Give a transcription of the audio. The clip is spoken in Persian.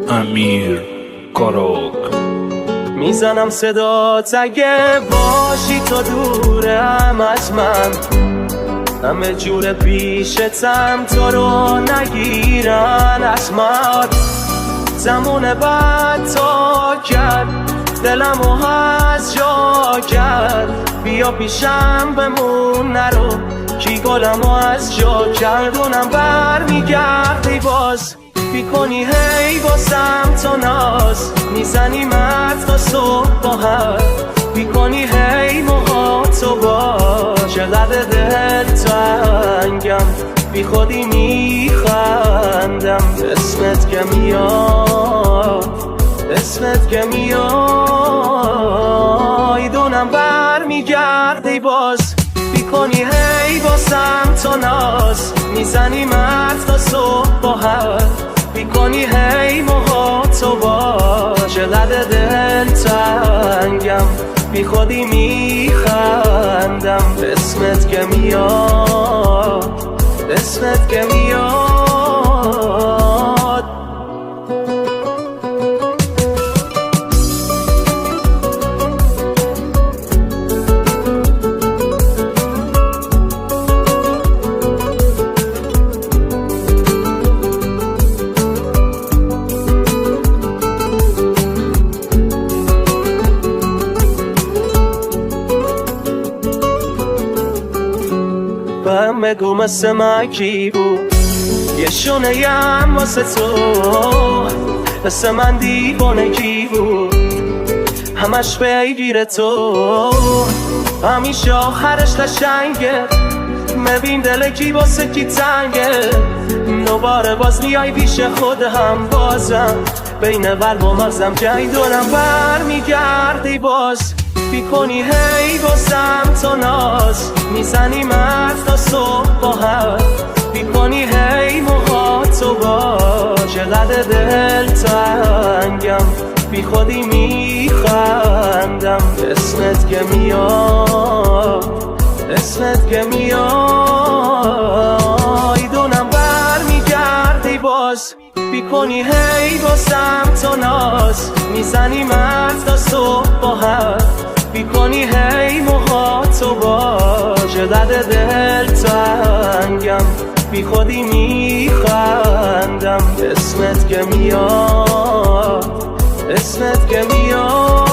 امیر کاروک. میزنم صدات اگه باشی تو دورم از من، همه جور پیشتم تو رو نگیرن از من. زمان بعد تا کرد دلمو از جا کرد، بیا پیشم بمون نرو کی گلمو از جا کرد. اونم بر میگردی باز بیکنی هی باسم تو ناز، میزنی مرد تا صبح با هم بیکنی هی موهاتو با چقدر دل تنگم بی خودی میخندم. اسمت که میاد اسمت که میای دونم بر میگردی باز بیکنی هی باسم تو ناز، میزنی مرد تا صبح با هم بیکنی هی موهاتو با چقدر دل تنگم بی خودی میخندم. اسمت که میاد اسمت که میاد. بهم بگو مثل من کی بود یه شونه یم واسه تو، مثل من دیوانه کی بود همش بگیره تو، همیشه آخرش قشنگه مبین دل کی واسه کی تنگه. دوباره باز میای پیش خودم بازم بین قلب و مغزم جای دورم بر میگردی باز بیکنی هی بازم تو ناز، میزنی مرد تا صبح با هم بیکنی هی موهاتو با چقدر دل تنگم بی خودی میخندم. اسمت که میاد اسمت که میای دونم بر میگردی باز بیکنی هی بازم تو ناز، میزنی مرد تا صبح با هم بیکنی هی موهاتو با چقدر دل تنگم بی خودی میخندم. اسمت که میاد اسمت که میاد.